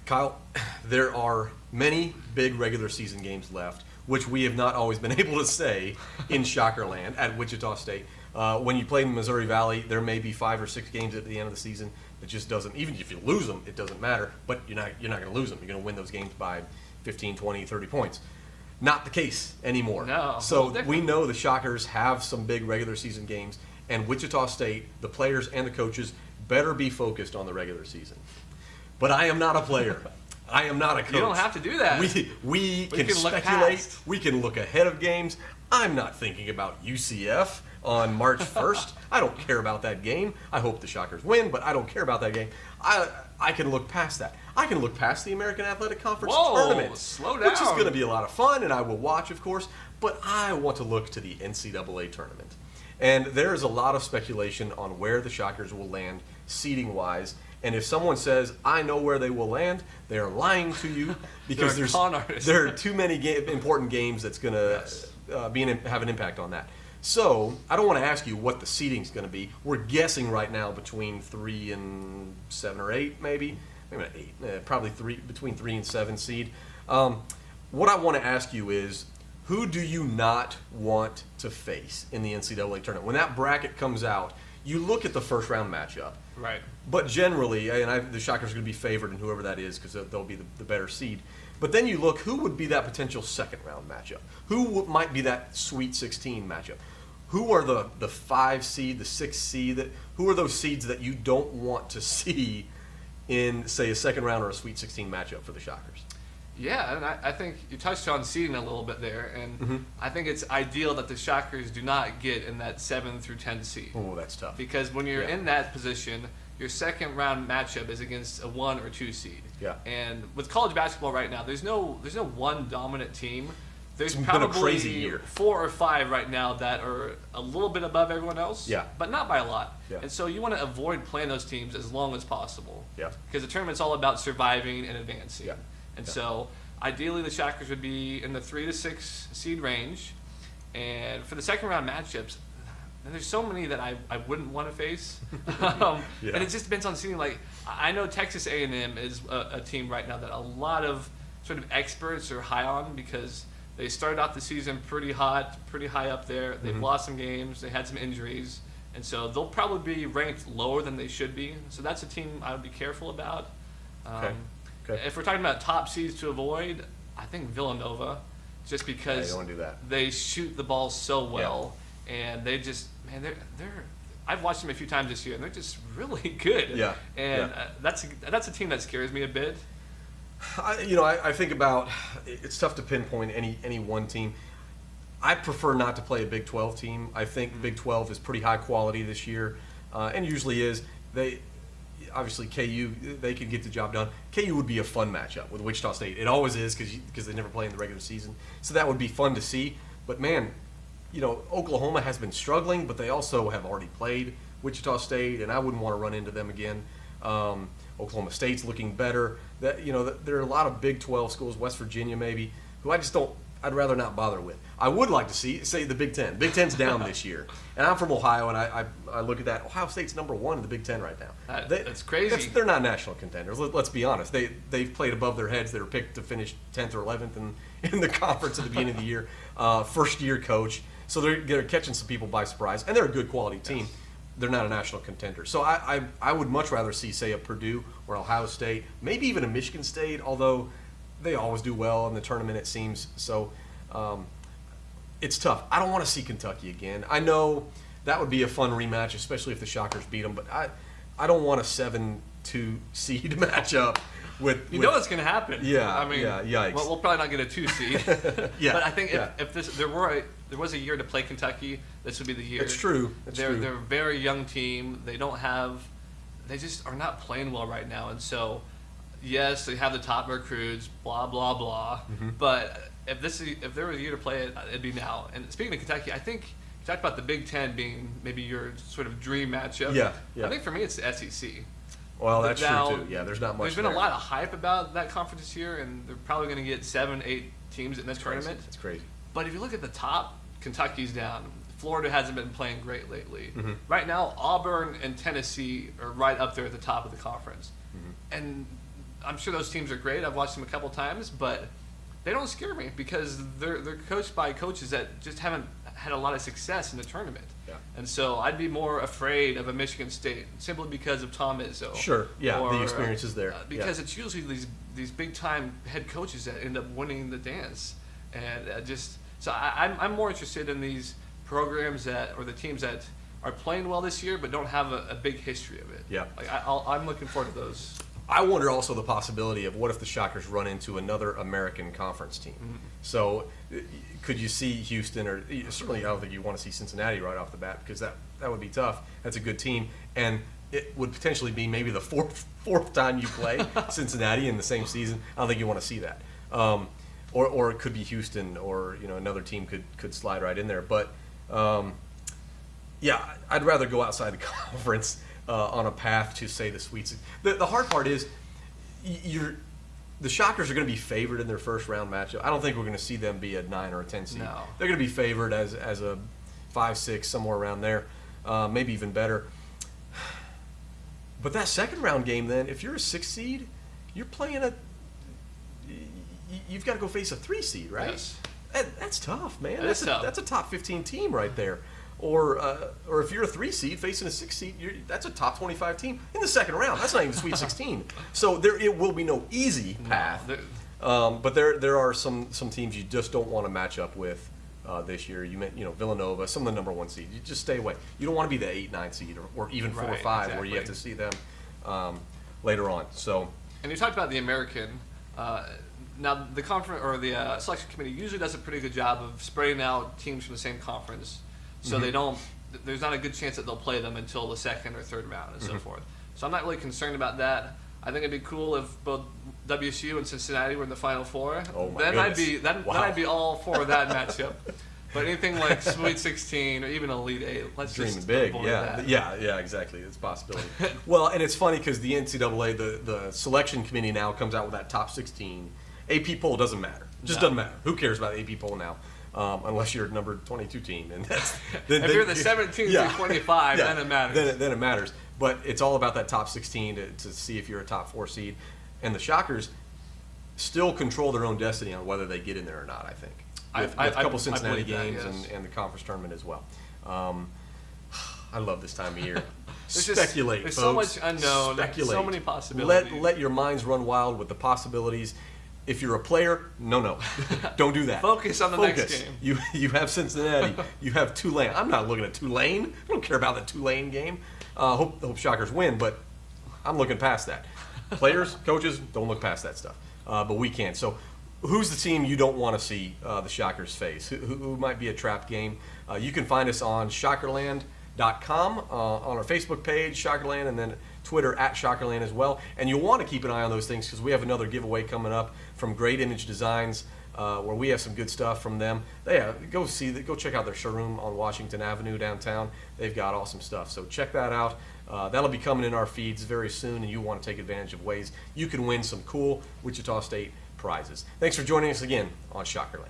Kyle, there are many big regular season games left, which we have not always been able to say in Shockerland at Wichita State. When you play in the Missouri Valley, there may be 5 or 6 games at the end of the season. It just doesn't, even if you lose them, it doesn't matter. But you're not going to lose them. You're going to win those games by 15, 20, 30 points. Not the case anymore. No. So we know the Shockers have some big regular season games, and Wichita State, the players and the coaches, better be focused on the regular season. But I am not a player. I am not a coach. You don't have to do that. We can speculate. We can look ahead of games. I'm not thinking about UCF on March 1st. I don't care about that game. I hope the Shockers win, but I don't care about that game. I can look past that. I can look past the American Athletic Conference tournament, slow down. which is going to be a lot of fun, and I will watch, of course, but I want to look to the NCAA tournament. And there is a lot of speculation on where the Shockers will land seeding-wise. And if someone says, I know where they will land, they are lying to you because there are too many important games that's going to have an impact on that. So I don't want to ask you what the seeding's going to be. We're guessing right now between 3 and 7 or 8, maybe not 8, probably between 3 and 7 seed. What I want to ask you is, who do you not want to face in the NCAA tournament? When that bracket comes out, you look at the first round matchup. Right. But generally, the Shockers are going to be favored in whoever that is because they'll be the better seed. But then you look, who would be that potential second round matchup? Who might be that Sweet 16 matchup? Who are the 5 seed, the 6 seed? Who are those seeds that you don't want to see in, say, a second round or a Sweet 16 matchup for the Shockers? Yeah, and I think you touched on seeding a little bit there, and I think it's ideal that the Shockers do not get in that 7 through 10 seed. Oh, that's tough. Because when you're in that position, your second round matchup is against a 1 or 2 seed. Yeah. And with college basketball right now, there's no one dominant team. There's It's probably been a crazy year. 4 or 5 right now that are a little bit above everyone else, but not by a lot. Yeah. And so you want to avoid playing those teams as long as possible. Yeah. Because the tournament's all about surviving and advancing. Yeah. And so ideally the Shockers would be in the 3 to 6 seed range. And for the second round matchups, and there's so many that I wouldn't want to face. And it just depends on seeing. Like, I know Texas A&M is a team right now that a lot of sort of experts are high on because they started out the season pretty hot, pretty high up there. They've lost some games. They had some injuries. And so they'll probably be ranked lower than they should be. So that's a team I would be careful about. Okay. If we're talking about top seeds to avoid, I think Villanova, just because you don't want to do that. They shoot the ball so well, and they just, they're I've watched them a few times this year, and they're just really good. Yeah. And that's a team that scares me a bit. I think about, it's tough to pinpoint any one team. I prefer not to play a Big 12 team. I think Big 12 is pretty high quality this year, and usually is. Obviously, KU, they could get the job done. KU would be a fun matchup with Wichita State. It always is because they never play in the regular season. So that would be fun to see. But, man, Oklahoma has been struggling, but they also have already played Wichita State, and I wouldn't want to run into them again. Oklahoma State's looking better. There are a lot of Big 12 schools, West Virginia maybe, who I'd rather not bother with. I would like to say the Big Ten. Big Ten's down this year. And I'm from Ohio, and I look at that. Ohio State's number 1 in the Big Ten right now. That's crazy. They're not national contenders. Let's be honest. They've played above their heads. They were picked to finish 10th or 11th in the conference at the beginning of the year. First-year coach. So they're catching some people by surprise. And they're a good quality team. Yes. They're not a national contender. So I would much rather see, say, a Purdue or Ohio State, maybe even a Michigan State, although they always do well in the tournament, it seems. So it's tough. I don't want to see Kentucky again. I know that would be a fun rematch, especially if the Shockers beat them, but I don't want a 7-2 seed matchup with it's going to happen. Yeah, I mean, yikes. We'll probably not get a 2 seed. Yeah. But I think if there was a year to play Kentucky, this would be the year. It's true. They're a very young team. They just are not playing well right now, and so yes, they have the top recruits, blah blah blah. But if there was a year to play it, it'd be now. And speaking of Kentucky, I think you talked about the Big Ten being maybe your sort of dream matchup. Yeah. I think for me it's the SEC. Well, that's true too. Yeah, there's not much. There's been a lot of hype about that conference this year, and they're probably going to get 7-8 teams in this tournament. It's crazy. But if you look at the top, Kentucky's down. Florida hasn't been playing great lately. Right now, Auburn and Tennessee are right up there at the top of the conference. And I'm sure those teams are great. I've watched them a couple times, but they don't scare me because they're coached by coaches that just haven't had a lot of success in the tournament. Yeah. And so I'd be more afraid of a Michigan State simply because of Tom Izzo. Sure. Yeah. The experience is there. Because it's usually these big time head coaches that end up winning the dance, and I'm more interested in these programs or the teams that are playing well this year but don't have a big history of it. Yeah. Like I'm looking forward to those. I wonder also the possibility of what if the Shockers run into another American Conference team. Mm-hmm. So could you see Houston, or certainly I don't think you want to see Cincinnati right off the bat, because that would be tough. That's a good team, and it would potentially be maybe the fourth time you play Cincinnati in the same season. I don't think you want to see that. Or it could be Houston, or another team could slide right in there. But yeah, I'd rather go outside the conference on a path to, say, the Sweet 16. The hard part is the Shockers are going to be favored in their first round matchup. I don't think we're going to see them be a 9 or a 10 seed. No. They're going to be favored as a 5, 6, somewhere around there, maybe even better. But that second round game, then, if you're a 6 seed, you're playing you've got to go face a 3 seed, right? Yes. That's tough, man. That's tough. That's a top 15 team right there. Or if you're a 3 seed facing a 6 seed, that's a top 25 team in the second round. That's not even Sweet 16. So it will be no easy path. No, but there are some teams you just don't want to match up with this year. You meant Villanova, some of the number 1 seed. You just stay away. You don't want to be the 8, 9 seed or even 4 or 5 exactly. where you have to see them later on. So. And you talked about the American. Now the conference or the selection committee usually does a pretty good job of spreading out teams from the same conference. So Mm-hmm. there's not a good chance that they'll play them until the second or third round and so forth. So I'm not really concerned about that. I think it'd be cool if both WSU and Cincinnati were in the Final Four. Oh my then goodness. then I'd be all for that matchup. But anything like Sweet 16 or even Elite 8, let's Dreaming just big, avoid yeah, that. yeah, exactly. It's a possibility. Well, and it's funny because the NCAA, the selection committee now comes out with that top 16. AP poll doesn't matter. It just doesn't matter. Who cares about the AP poll now? Unless you're number 22 team, and if you're the 17 through 25, then it matters. Then it matters. But it's all about that top 16 to see if you're a top 4 seed, and the Shockers still control their own destiny on whether they get in there or not. I think with a couple Cincinnati games and the conference tournament as well. I love this time of year. Speculate, there's folks. so much unknown. Speculate. So many possibilities. Let your minds run wild with the possibilities. If you're a player, no, don't do that. Focus on the next game. You have Cincinnati. You have Tulane. I'm not looking at Tulane. I don't care about the Tulane game. Hope Shockers win, but I'm looking past that. Players, coaches, don't look past that stuff. But we can. So, who's the team you don't want to see the Shockers face? Who might be a trap game? You can find us on Shockerland.com, on our Facebook page, Shockerland, and then Twitter at Shockerland as well. And you'll want to keep an eye on those things because we have another giveaway coming up from Great Image Designs, where we have some good stuff from them. Go check out their showroom on Washington Avenue downtown. They've got awesome stuff. So check that out. That'll be coming in our feeds very soon, and you want to take advantage of ways you can win some cool Wichita State prizes. Thanks for joining us again on Shockerland.